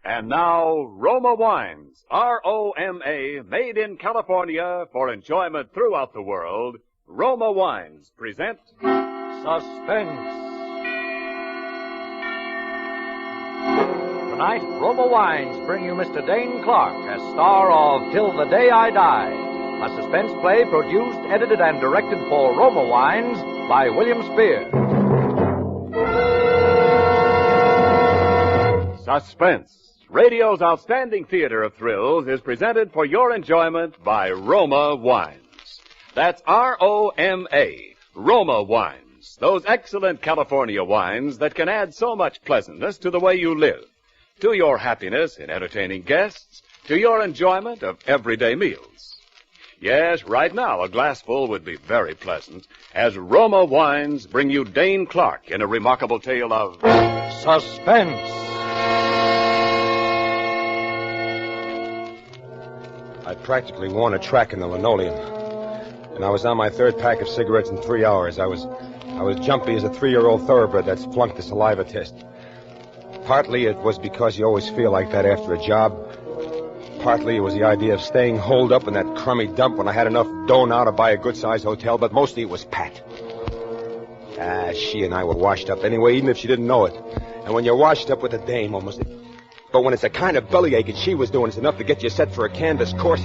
And now, Roma Wines, R-O-M-A, made in California for enjoyment throughout the world. Roma Wines present Suspense. Tonight, Roma Wines bring you Mr. Dane Clark as star of Till the Day I Die, a suspense play produced, edited, and directed for Roma Wines by William Spear. Suspense. Radio's outstanding theater of thrills is presented for your enjoyment by Roma Wines. That's R-O-M-A, Roma Wines. Those excellent California wines that can add so much pleasantness to the way you live, to your happiness in entertaining guests, to your enjoyment of everyday meals. Yes, right now a glassful would be very pleasant as Roma Wines bring you Dane Clark in a remarkable tale of Suspense. I'd practically worn a track in the linoleum, and I was on my third pack of cigarettes in 3 hours. I was jumpy as a 3-year-old thoroughbred that's flunked the saliva test. Partly it was because you always feel like that after a job. Partly it was the idea of staying holed up in that crummy dump when I had enough dough now to buy a good-sized hotel, but mostly it was Pat. She and I were washed up anyway, even if she didn't know it. And when you're washed up with a dame, almost... But when it's the kind of bellyache that she was doing, it's enough to get you set for a canvas course.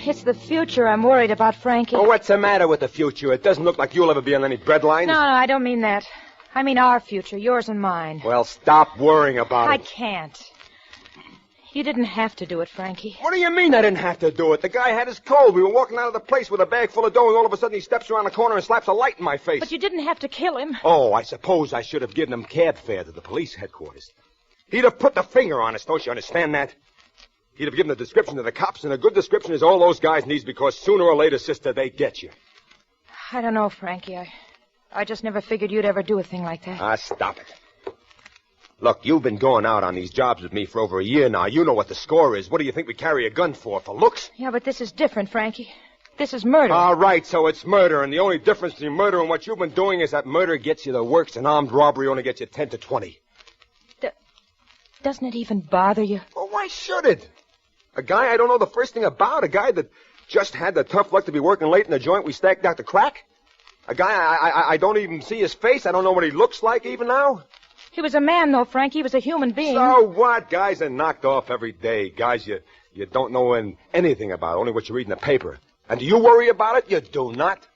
It's the future I'm worried about, Frankie. Oh, what's the matter with the future? It doesn't look like you'll ever be on any breadlines. No, I don't mean that. I mean our future, yours and mine. Well, stop worrying about I it. can't. You didn't have to do it, Frankie. What do you mean I didn't have to do it? The guy had his cold. We were walking out of the place with a bag full of dough, and all of a sudden he steps around the corner and slaps a light in my face. But you didn't have to kill him. Oh, I suppose I should have given him cab fare to the police headquarters. He'd have put the finger on us, don't you understand that? He'd have given the description to the cops, and a good description is all those guys need because sooner or later, sister, they get you. I don't know, Frankie. I just never figured you'd ever do a thing like that. Stop it. Look, you've been going out on these jobs with me for over a year now. You know what the score is. What do you think we carry a gun for? For looks? Yeah, but this is different, Frankie. This is murder. All right, so it's murder, and the only difference between murder and what you've been doing is that murder gets you the works and armed robbery only gets you 10 to 20. Doesn't it even bother you? Well, why should it? A guy I don't know the first thing about, a guy that just had the tough luck to be working late in the joint we stacked out the crack? A guy I don't even see his face. I don't know what he looks like even now. He was a man, though, Frankie. He was a human being. So what? Guys are knocked off every day. Guys you don't know anything about, only what you read in the paper. And do you worry about it? You do not.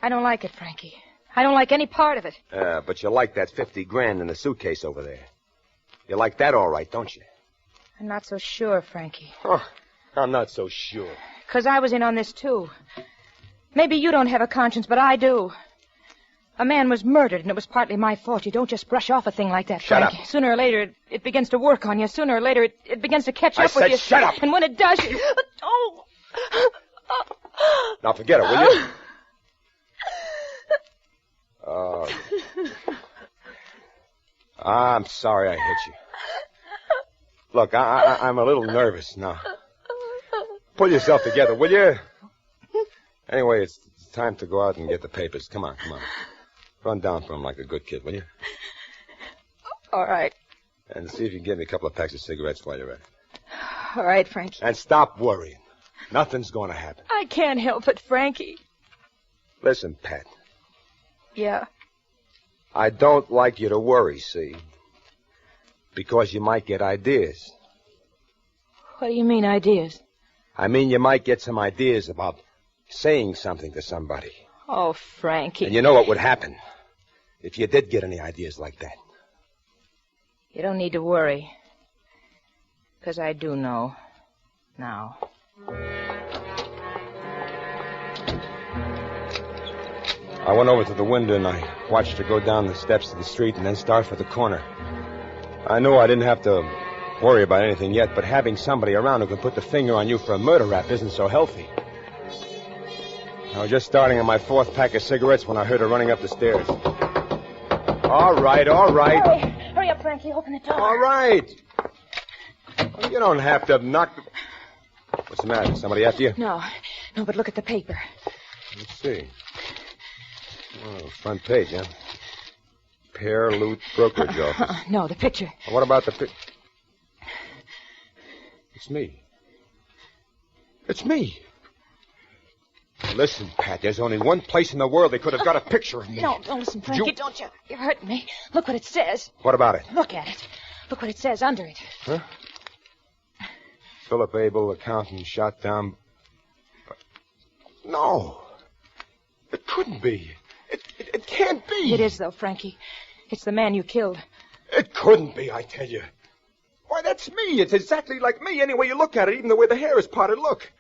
I don't like it, Frankie. I don't like any part of it. But you like that 50 grand in the suitcase over there. You like that all right, don't you? I'm not so sure, Frankie. Oh, I'm not so sure. 'Cause I was in on this, too. Maybe you don't have a conscience, but I do. A man was murdered, and it was partly my fault. You don't just brush off a thing like that, Frankie. Shut up. Sooner or later, it begins to work on you. Sooner or later, it begins to catch up with you. I said shut up! And when it does, you... Oh! Now forget it, will you? Oh. I'm sorry I hit you. Look, I'm a little nervous now. Pull yourself together, will you? Anyway, it's time to go out and get the papers. Come on. Run down for him like a good kid, will you? All right. And see if you can get me a couple of packs of cigarettes while you're at it. All right, Frankie. And stop worrying. Nothing's going to happen. I can't help it, Frankie. Listen, Pat. Yeah? I don't like you to worry, see? Because you might get ideas. What do you mean, ideas? I mean, you might get some ideas about saying something to somebody. Oh, Frankie. And you know what would happen if you did get any ideas like that. You don't need to worry. 'Cause I do know. Now. I went over to the window and I watched her go down the steps of the street and then start for the corner. I knew I didn't have to worry about anything yet, but having somebody around who can put the finger on you for a murder rap isn't so healthy. I was just starting on my fourth pack of cigarettes when I heard her running up the stairs. All right. Hurry up, Frankie. Open the door. All right. Well, you don't have to knock the... What's the matter? Somebody after you? No, but look at the paper. Let's see. Oh, front page, huh? Repair, loot, brokerage office. No, the picture. What about the picture? It's me. It's me. Listen, Pat, there's only one place in the world they could have got a picture of me. No, don't listen, Frankie. Don't you? You're hurting me. Look what it says. What about it? Look at it. Look what it says under it. Huh? Philip Abel, accountant, shot down. No. It couldn't be. It can't be. It is, though, Frankie. It's the man you killed. It couldn't be, I tell you. Why, that's me. It's exactly like me any way you look at it, even the way the hair is parted. Look.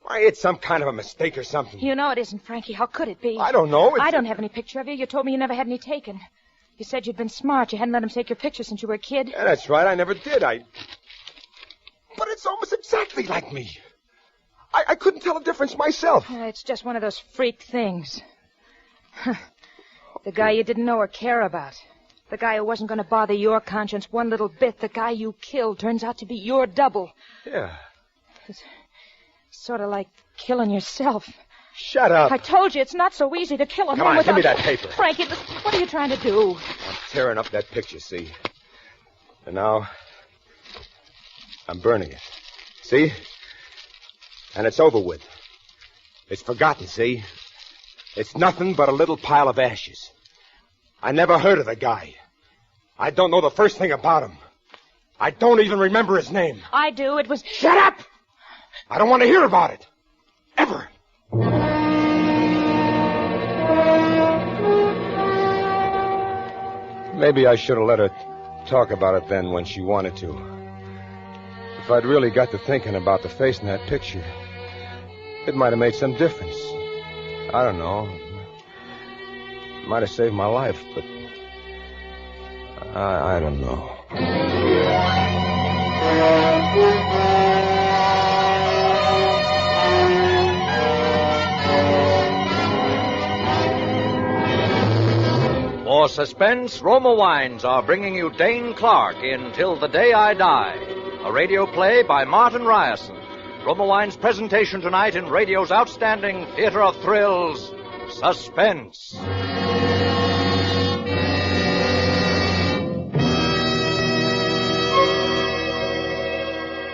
Why, it's some kind of a mistake or something. You know it isn't, Frankie. How could it be? I don't know. I don't have any picture of you. You told me you never had any taken. You said you'd been smart. You hadn't let him take your picture since you were a kid. Yeah, that's right. I never did. But it's almost exactly like me. I couldn't tell the difference myself. It's just one of those freak things. The guy you didn't know or care about. The guy who wasn't going to bother your conscience one little bit. The guy you killed turns out to be your double. Yeah. It's sort of like killing yourself. Shut up. I told you it's not so easy to kill a Come man on, without... give me that paper. Frankie, what are you trying to do? I'm tearing up that picture, see? And now, I'm burning it. See? And it's over with. It's forgotten, see? It's nothing but a little pile of ashes. I never heard of the guy. I don't know the first thing about him. I don't even remember his name. I do. It was... Shut up! I don't want to hear about it. Ever. Maybe I should have let her talk about it then when she wanted to. If I'd really got to thinking about the face in that picture, it might have made some difference. I don't know. It might have saved my life, but I don't know. For suspense, Roma Wines are bringing you Dane Clark in Till the Day I Die, a radio play by Martin Ryerson. Roma Wines' presentation tonight in radio's outstanding theater of thrills, Suspense.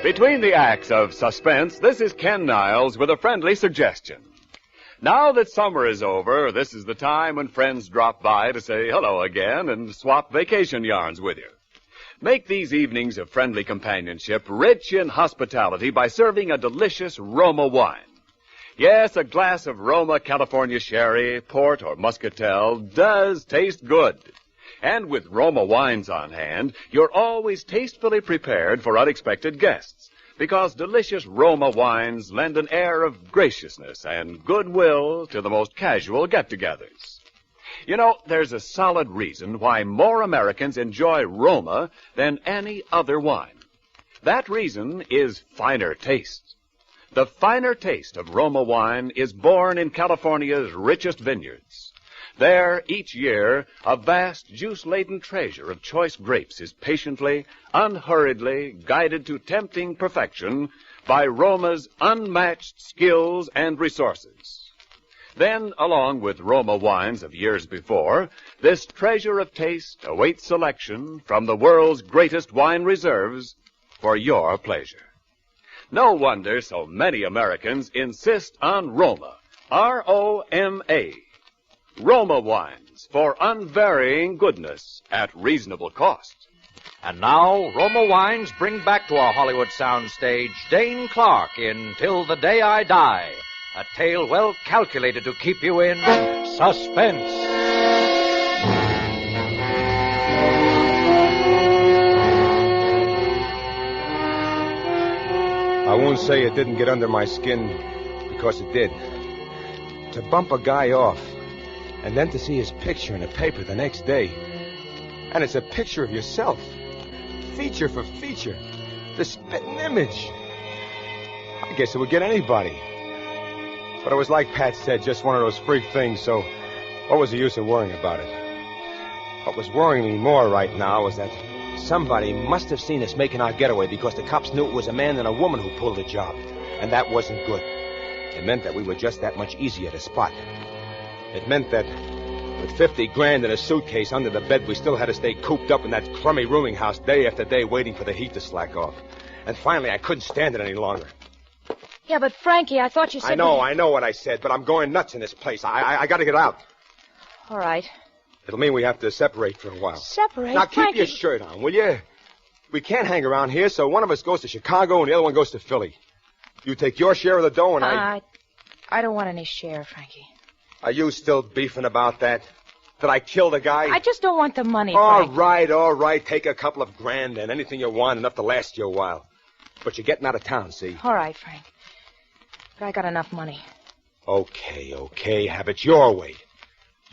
Between the acts of Suspense, this is Ken Niles with a friendly suggestion. Now that summer is over, this is the time when friends drop by to say hello again and swap vacation yarns with you. Make these evenings of friendly companionship rich in hospitality by serving a delicious Roma wine. Yes, a glass of Roma California sherry, port, or muscatel does taste good. And with Roma wines on hand, you're always tastefully prepared for unexpected guests, because delicious Roma wines lend an air of graciousness and goodwill to the most casual get-togethers. You know, there's a solid reason why more Americans enjoy Roma than any other wine. That reason is finer taste. The finer taste of Roma wine is born in California's richest vineyards. There, each year, a vast, juice-laden treasure of choice grapes is patiently, unhurriedly guided to tempting perfection by Roma's unmatched skills and resources. Then, along with Roma wines of years before, this treasure of taste awaits selection from the world's greatest wine reserves for your pleasure. No wonder so many Americans insist on Roma, R-O-M-A. Roma wines for unvarying goodness at reasonable cost. And now, Roma Wines bring back to our Hollywood soundstage Dane Clark in Till the Day I Die, a tale well calculated to keep you in suspense. I won't say it didn't get under my skin, because it did. To bump a guy off, and then to see his picture in a paper the next day. And it's a picture of yourself. Feature for feature. The spitting image. I guess it would get anybody. But it was like Pat said, just one of those freak things, so what was the use of worrying about it? What was worrying me more right now was that somebody must have seen us making our getaway, because the cops knew it was a man and a woman who pulled the job. And that wasn't good. It meant that we were just that much easier to spot. It meant that With 50 grand in a suitcase under the bed, we still had to stay cooped up in that crummy rooming house day after day waiting for the heat to slack off. And finally, I couldn't stand it any longer. Yeah, but Frankie, I thought you said... I know what I said, but I'm going nuts in this place. I got to get out. All right. It'll mean we have to separate for a while. Separate? Now, Frankie... keep your shirt on, will you? We can't hang around here, so one of us goes to Chicago and the other one goes to Philly. You take your share of the dough and I don't want any share, Frankie. Are you still beefing about that? Did I kill the guy? I just don't want the money, All Frank. right. Take a couple of grand and anything you want, enough to last you a while. But you're getting out of town, see? All right, Frank. But I got enough money. Okay. Have it your way.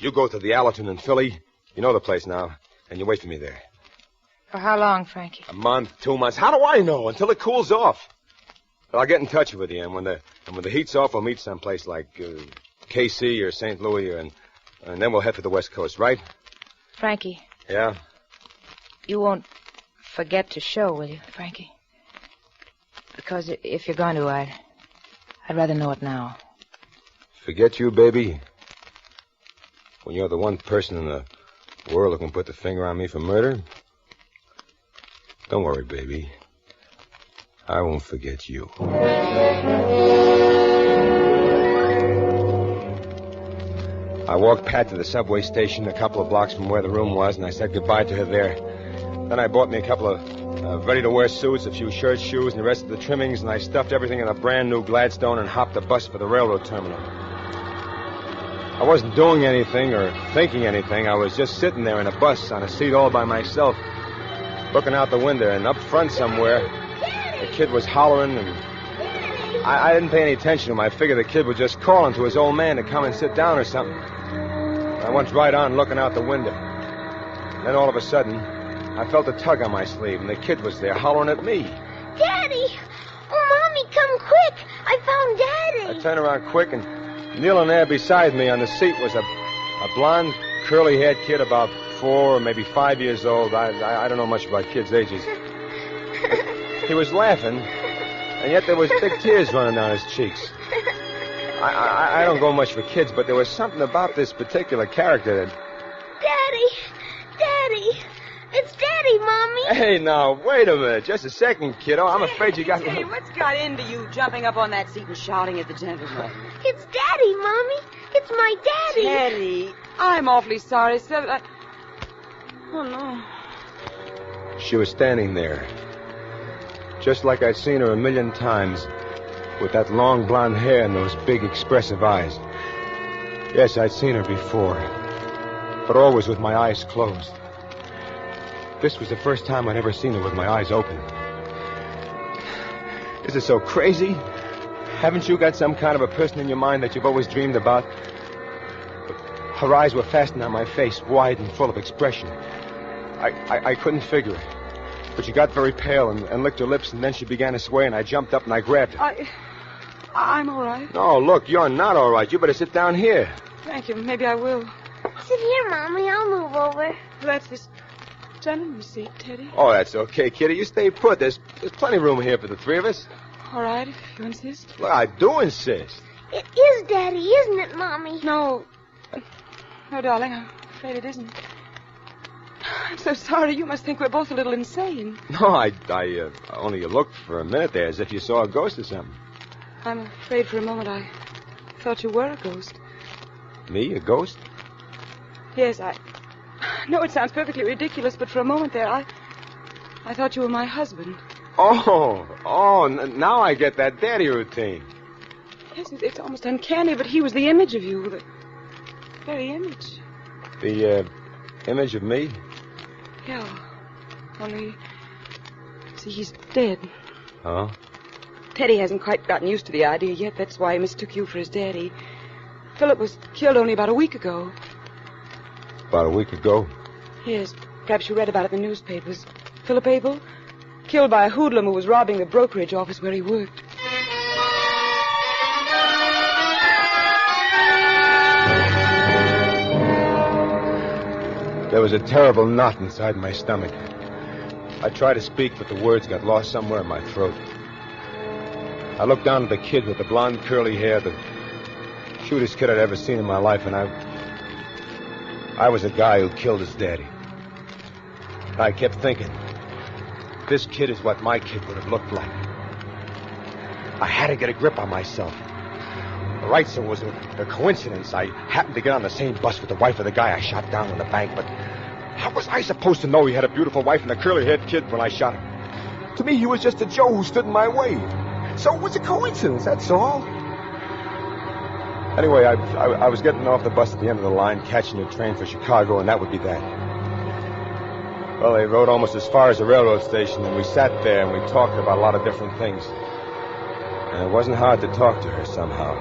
You go to the Allerton in Philly. You know the place now. And you wait for me there. For how long, Frankie? A month, 2 months. How do I know? Until it cools off. But I'll get in touch with you. And when the heat's off, we'll meet someplace like KC or St. Louis and then we'll head for the West Coast, right? Frankie. Yeah? You won't forget to show, will you, Frankie? Because if you're going to, I'd rather know it now. Forget you, baby? When you're the one person in the world who can put the finger on me for murder? Don't worry, baby. I won't forget you. I walked Pat to the subway station a couple of blocks from where the room was, and I said goodbye to her there. Then I bought me a couple of ready-to-wear suits, a few shirts, shoes, and the rest of the trimmings, and I stuffed everything in a brand-new Gladstone and hopped a bus for the railroad terminal. I wasn't doing anything or thinking anything. I was just sitting there in a bus on a seat all by myself, looking out the window, and up front somewhere, the kid was hollering, and I didn't pay any attention to him. I figured the kid was just calling to his old man to come and sit down or something. I went right on looking out the window. And then all of a sudden, I felt a tug on my sleeve, and the kid was there hollering at me. Daddy! Oh, Mommy, come quick! I found Daddy! I turned around quick, and kneeling there beside me on the seat was a blonde, curly-haired kid about 4 or maybe 5 years old. I don't know much about kids' ages. He was laughing, and yet there was big tears running down his cheeks. I don't go much for kids, but there was something about this particular character that... Daddy! It's Daddy, Mommy! Hey, now, wait a minute. Just a second, kiddo. I'm afraid you got... Hey, what's got into you jumping up on that seat and shouting at the gentleman? It's Daddy, Mommy! It's my Daddy! Teddy, I'm awfully sorry, sir. Oh, no. She was standing there, just like I'd seen her a million times, with that long blonde hair and those big expressive eyes. Yes, I'd seen her before, but always with my eyes closed. This was the first time I'd ever seen her with my eyes open. Is it so crazy? Haven't you got some kind of a person in your mind that you've always dreamed about? Her eyes were fastened on my face, wide and full of expression. I couldn't figure it. But she got very pale and licked her lips, and then she began to sway, and I jumped up and I grabbed her. I'm all right. No, look, you're not all right. You better sit down here. Thank you. Maybe I will. Sit here, Mommy. I'll move over. That's this gentleman's seat, Teddy. Oh, that's okay, kitty. You stay put. There's plenty of room here for the three of us. All right, if you insist. Well, I do insist. It is Daddy, isn't it, Mommy? No, darling, I'm afraid it isn't. I'm so sorry. You must think we're both a little insane. No, I only looked for a minute there as if you saw a ghost or something. I'm afraid for a moment I thought you were a ghost. Me, a ghost? Yes, I know it sounds perfectly ridiculous, but for a moment there, I thought you were my husband. Now I get that daddy routine. Yes, it's almost uncanny, but he was the image of you, the very image. The image of me? Yeah, only, see, he's dead. Huh? Teddy hasn't quite gotten used to the idea yet. That's why he mistook you for his daddy. Philip was killed only about a week ago. About a week ago? Yes, perhaps you read about it in the newspapers. Philip Abel, killed by a hoodlum who was robbing the brokerage office where he worked. There was a terrible knot inside my stomach. I tried to speak, but the words got lost somewhere in my throat. I looked down at the kid with the blonde, curly hair, the cutest kid I'd ever seen in my life, and I was a guy who killed his daddy. I kept thinking, this kid is what my kid would have looked like. I had to get a grip on myself. All right, so it was a coincidence. I happened to get on the same bus with the wife of the guy I shot down in the bank, but how was I supposed to know he had a beautiful wife and a curly-haired kid when I shot him? To me, he was just a Joe who stood in my way. So it was a coincidence, that's all. Anyway, I was getting off the bus at the end of the line, catching a train for Chicago, and that would be that. Well, they rode almost as far as the railroad station, and we sat there and we talked about a lot of different things. And it wasn't hard to talk to her somehow.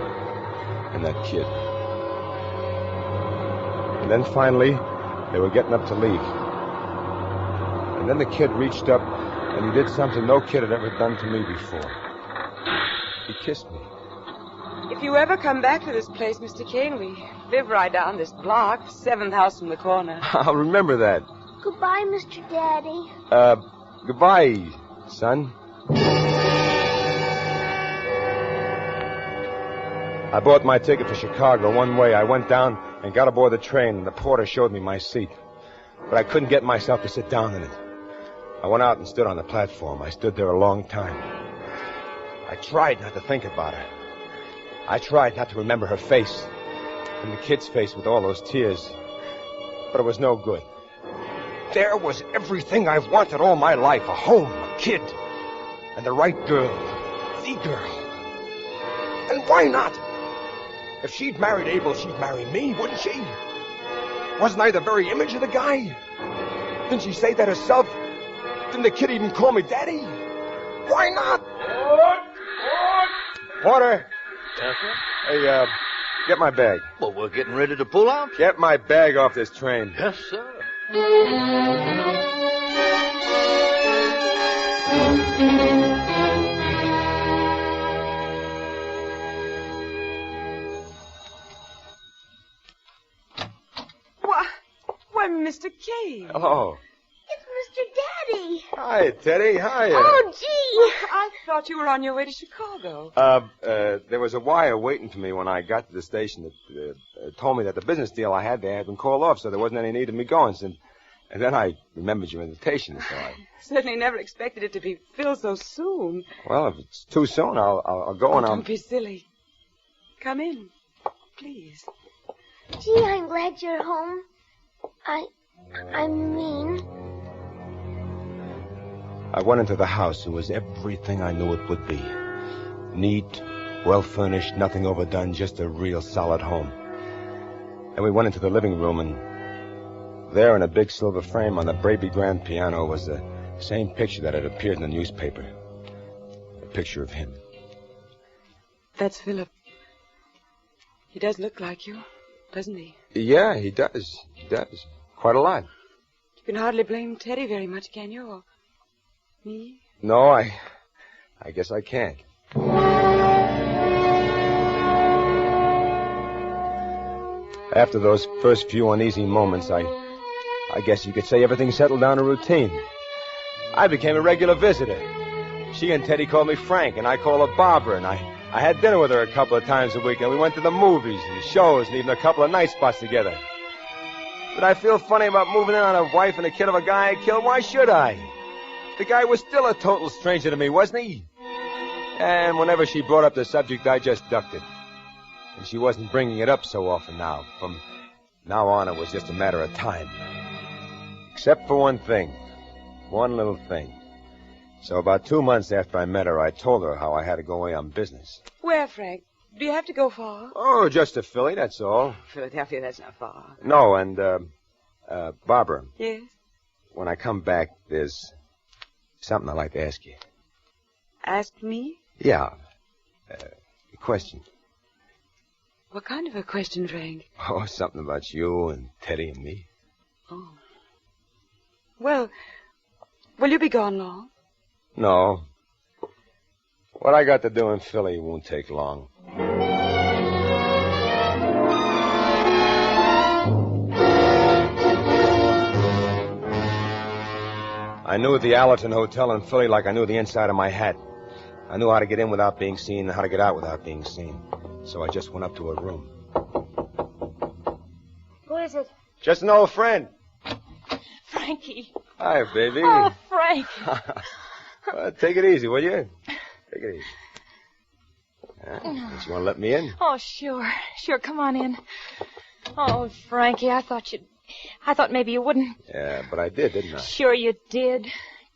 And that kid. And then finally, they were getting up to leave. And then the kid reached up, and he did something no kid had ever done to me before. He kissed me. If you ever come back to this place, Mr. Kane, we live right down this block, 7th house from the corner. I'll remember that. Goodbye, Mr. Daddy. Goodbye, son. I bought my ticket for Chicago one way. I went down and got aboard the train, and the porter showed me my seat. But I couldn't get myself to sit down in it. I went out and stood on the platform. I stood there a long time. I tried not to think about her. I tried not to remember her face and the kid's face with all those tears. But it was no good. There was everything I've wanted all my life. A home, a kid, and the right girl. The girl. And why not? If she'd married Abel, she'd marry me, wouldn't she? Wasn't I the very image of the guy? Didn't she say that herself? Didn't the kid even call me Daddy? Why not? Porter. Yes, sir? Hey, get my bag. Well, we're getting ready to pull out. Get my bag off this train. Yes, sir. Why, Mr. Kane. Oh. It's Mr. Daddy. Hi, Teddy. Hi. Oh, gee. I thought you were on your way to Chicago. There was a wire waiting for me when I got to the station that told me that the business deal I had there had been called off, so there wasn't any need of me going. And then I remembered your invitation, so I... Certainly never expected it to be filled so soon. Well, if it's too soon, I'll go and I'll... Don't be silly. Come in, please. Gee, I'm glad you're home. I mean... I went into the house. It was everything I knew it would be. Neat, well-furnished, nothing overdone, just a real solid home. And we went into the living room, and there in a big silver frame on the baby grand piano was the same picture that had appeared in the newspaper. A picture of him. That's Philip. He does look like you, doesn't he? Yeah, he does. He does. Quite a lot. You can hardly blame Teddy very much, can you? Or me? No, I guess I can't. After those first few uneasy moments, I guess you could say everything settled down to routine. I became a regular visitor. She and Teddy called me Frank, and I called her Barbara, and I had dinner with her a couple of times a week, and we went to the movies and the shows and even a couple of night spots together. Did I feel funny about moving in on a wife and a kid of a guy I killed? Why should I? The guy was still a total stranger to me, wasn't he? And whenever she brought up the subject, I just ducked it. And she wasn't bringing it up so often now. From now on, it was just a matter of time. Except for one thing. One little thing. So about 2 months after I met her, I told her how I had to go away on business. Where, Frank? Do you have to go far? Oh, just to Philly, that's all. Philadelphia, that's not far. No, and, Barbara. Yes? When I come back, there's something I'd like to ask you. Ask me? Yeah. A question. What kind of a question, Frank? Oh, something about you and Teddy and me. Oh. Well, will you be gone long? No. What I got to do in Philly won't take long. I knew the Allerton Hotel in Philly like I knew the inside of my hat. I knew how to get in without being seen and how to get out without being seen. So I just went up to her room. Who is it? Just an old friend. Frankie. Hi, baby. Oh, Frank. Well, take it easy, will you? Take it easy. Don't you want to let me in? Oh, sure. Sure, come on in. Oh, Frankie, I thought maybe you wouldn't. Yeah, but I did, didn't I? Sure you did.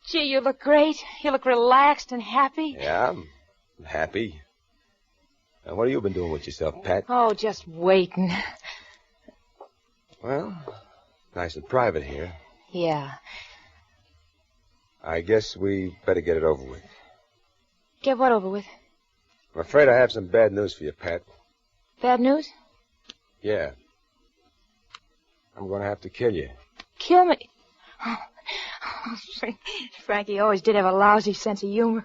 Gee, you look great. You look relaxed and happy. Yeah, I'm happy. Now, what have you been doing with yourself, Pat? Oh, just waiting. Well, nice and private here. Yeah. I guess we better get it over with. Get what over with? I'm afraid I have some bad news for you, Pat. Bad news? Yeah. I'm going to have to kill you. Kill me? Oh, Frankie always did have a lousy sense of humor.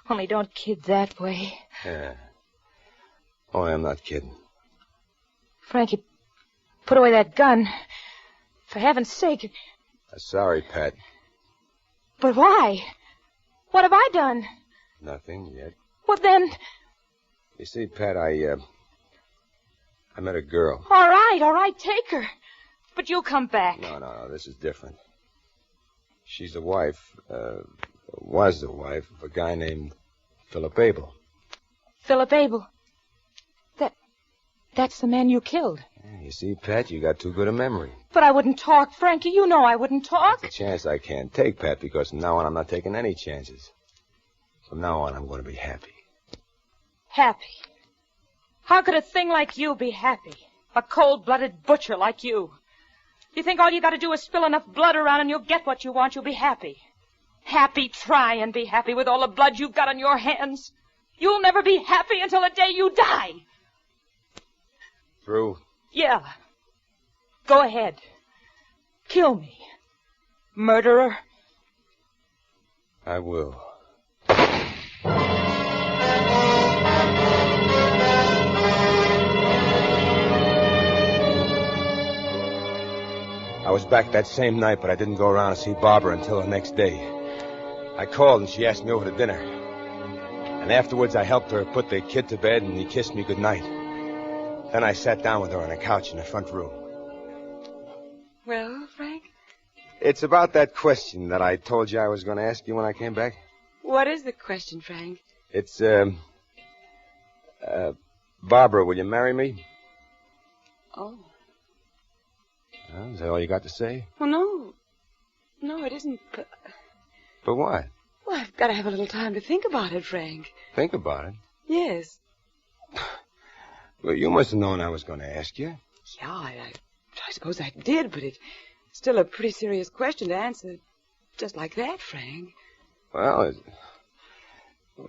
Only don't kid that way. Yeah. Oh, I'm not kidding. Frankie, put away that gun. For heaven's sake. Sorry, Pat. But why? What have I done? Nothing yet. Well, then... You see, Pat, I met a girl. All right, take her. But you'll come back. No, this is different. She's the wife, was the wife of a guy named Philip Abel. Philip Abel? That's the man you killed. You see, Pat, you got too good a memory. But I wouldn't talk, Frankie. You know I wouldn't talk. It's a chance I can't take, Pat, because from now on I'm not taking any chances. From now on I'm going to be happy. Happy? How could a thing like you be happy? A cold-blooded butcher like you. You think all you got to do is spill enough blood around and you'll get what you want, you'll be happy. Happy, try and be happy with all the blood you've got on your hands. You'll never be happy until the day you die. Through? Yeah. Go ahead. Kill me. Murderer. I will. I was back that same night, but I didn't go around to see Barbara until the next day. I called and she asked me over to dinner. And afterwards I helped her put the kid to bed and he kissed me goodnight. Then I sat down with her on a couch in the front room. Well, Frank? It's about that question that I told you I was going to ask you when I came back. What is the question, Frank? It's, Barbara, will you marry me? Oh. Well, is that all you got to say? Well, no. No, it isn't. But what? Well, I've got to have a little time to think about it, Frank. Think about it? Yes. Well, you must have known I was going to ask you. Yeah, I suppose I did, but it's still a pretty serious question to answer just like that, Frank. Well,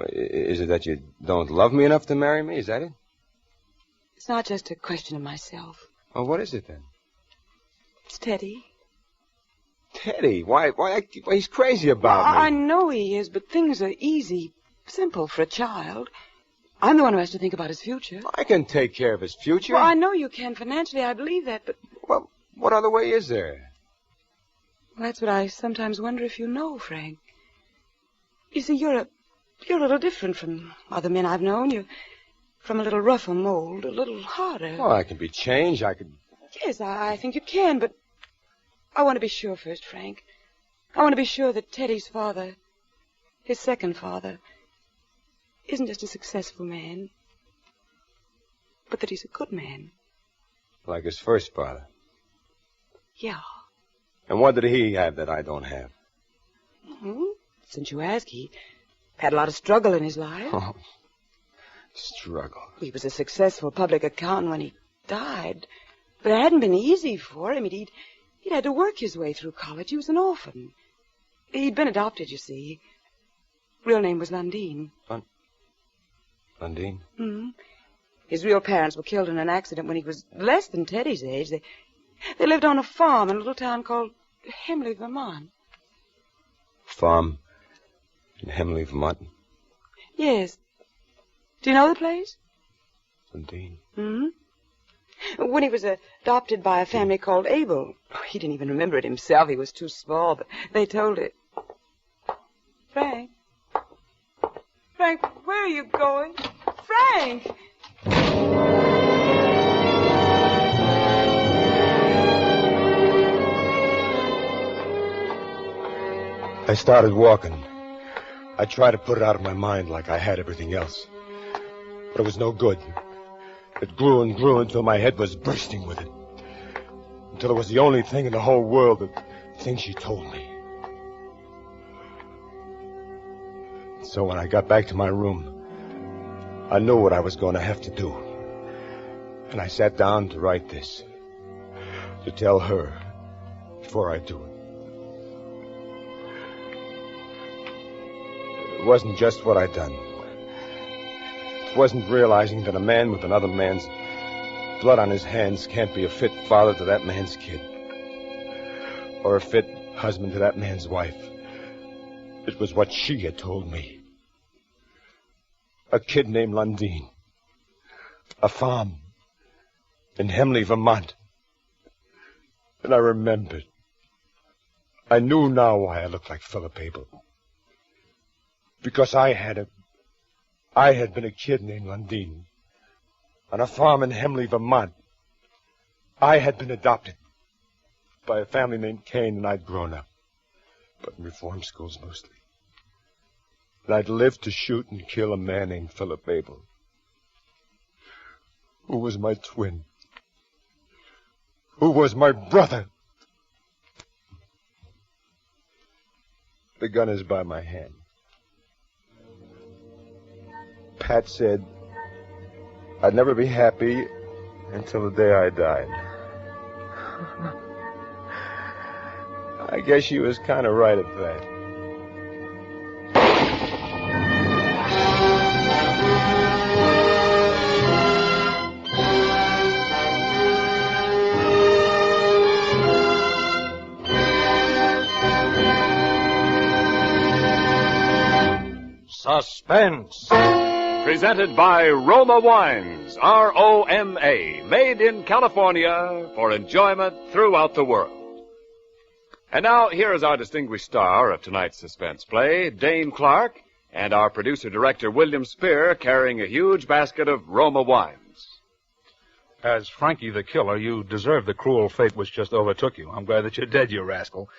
is it that you don't love me enough to marry me? Is that it? It's not just a question of myself. Well, what is it then? It's Teddy. Teddy? Why he's crazy about me. I know he is, but things are easy, simple for a child. I'm the one who has to think about his future. I can take care of his future. Well, I know you can financially. I believe that, but... Well, what other way is there? Well, that's what I sometimes wonder if you know, Frank. You see, you're a little different from other men I've known. You're from a little rougher mold, a little harder. Well, I can be changed. I could... Yes, I think you can, but I want to be sure first, Frank. I want to be sure that Teddy's father, his second father, isn't just a successful man, but that he's a good man. Like his first father? Yeah. And what did he have that I don't have? Since you ask, he had a lot of struggle in his life. Oh, struggle. He was a successful public accountant when he died, but it hadn't been easy for him. He'd had to work his way through college. He was an orphan. He'd been adopted, you see. Real name was Lundeen. Lundeen? Mm-hmm. His real parents were killed in an accident when he was less than Teddy's age. They lived on a farm in a little town called Hemley, Vermont. Farm in Hemley, Vermont? Yes. Do you know the place? Lundeen. Mm-hmm. When he was adopted by a family called Abel. He didn't even remember it himself. He was too small, but they told it. Frank? Frank, where are you going? I started walking. I tried to put it out of my mind like I had everything else. But it was no good. It grew and grew until my head was bursting with it. Until it was the only thing in the whole world, the thing she told me. So when I got back to my room, I knew what I was going to have to do. And I sat down to write this. To tell her before I do it. It wasn't just what I'd done. It wasn't realizing that a man with another man's blood on his hands can't be a fit father to that man's kid. Or a fit husband to that man's wife. It was what she had told me. A kid named Lundeen. A farm in Hemley, Vermont. And I remembered. I knew now why I looked like Philip Abel. Because I had been a kid named Lundeen on a farm in Hemley, Vermont. I had been adopted by a family named Kane, and I'd grown up, but in reform schools mostly. And I'd lived to shoot and kill a man named Philip Abel, who was my twin, who was my brother. The gun is by my hand. Pat said I'd never be happy until the day I died. I guess she was kind of right at that. Suspense. Presented by Roma Wines, R-O-M-A, made in California for enjoyment throughout the world. And now, here is our distinguished star of tonight's suspense play, Dane Clark, and our producer-director, William Spear, carrying a huge basket of Roma Wines. As Frankie the Killer, you deserve the cruel fate which just overtook you. I'm glad that you're dead, you rascal.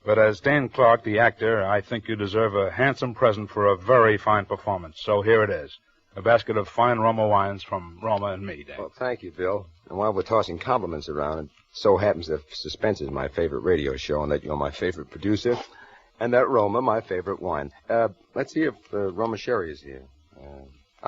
But as Dane Clark, the actor, I think you deserve a handsome present for a very fine performance. So here it is. A basket of fine Roma wines from Roma and me, Dane. Well, thank you, Bill. And while we're tossing compliments around, it so happens that Suspense is my favorite radio show and that you're my favorite producer and that Roma, my favorite wine. Let's see if Roma Sherry is here.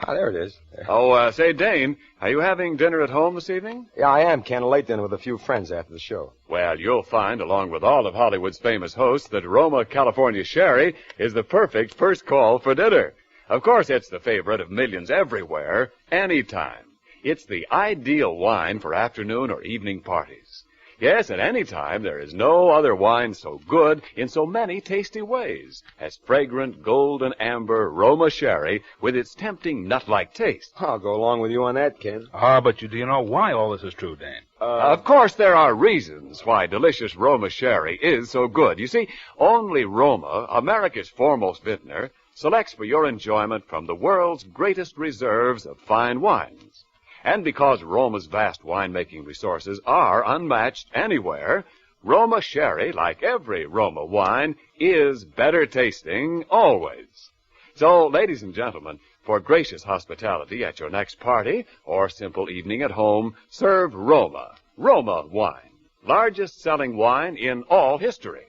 There it is. Oh, say, Dane, are you having dinner at home this evening? Yeah, I am. Can a late dinner with a few friends after the show. Well, you'll find, along with all of Hollywood's famous hosts, that Roma California Sherry is the perfect first call for dinner. Of course, it's the favorite of millions everywhere, anytime. It's the ideal wine for afternoon or evening parties. Yes, at any time, there is no other wine so good in so many tasty ways as fragrant golden amber Roma Sherry with its tempting nut-like taste. I'll go along with you on that, Ken. But do you know why all this is true, Dane? Of course, there are reasons why delicious Roma Sherry is so good. You see, only Roma, America's foremost vintner, selects for your enjoyment from the world's greatest reserves of fine wines. And because Roma's vast winemaking resources are unmatched anywhere, Roma Sherry, like every Roma wine, is better tasting always. So, ladies and gentlemen, for gracious hospitality at your next party or simple evening at home, serve Roma wine, largest selling wine in all history.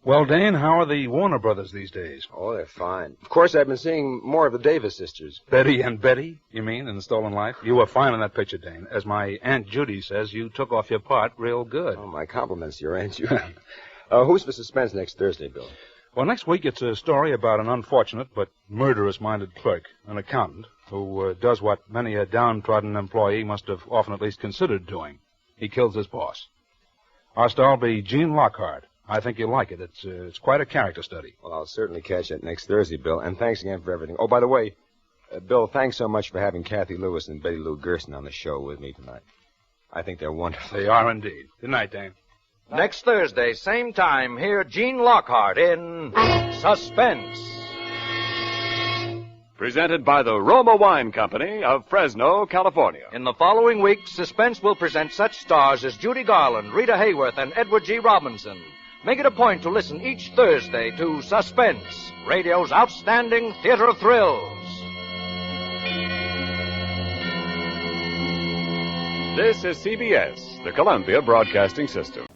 Well, Dane, how are the Warner brothers these days? Oh, they're fine. Of course, I've been seeing more of the Davis sisters. Betty and Betty, you mean, in Stolen Life? You were fine in that picture, Dane. As my Aunt Judy says, you took off your part real good. Oh, my compliments to your Aunt Judy. Who's for Suspense next Thursday, Bill? Well, next week it's a story about an unfortunate but murderous-minded clerk, an accountant, who does what many a downtrodden employee must have often at least considered doing. He kills his boss. Our star will be Gene Lockhart. I think you'll like it. It's quite a character study. Well, I'll certainly catch it next Thursday, Bill. And thanks again for everything. Oh, by the way, Bill, thanks so much for having Cathy Lewis and Betty Lou Gerson on the show with me tonight. I think they're wonderful. They are indeed. Good night, Dane. Next Thursday, same time, hear Gene Lockhart in Suspense. Presented by the Roma Wine Company of Fresno, California. In the following week, Suspense will present such stars as Judy Garland, Rita Hayworth, and Edward G. Robinson. Make it a point to listen each Thursday to Suspense, radio's outstanding theater of thrills. This is CBS, the Columbia Broadcasting System.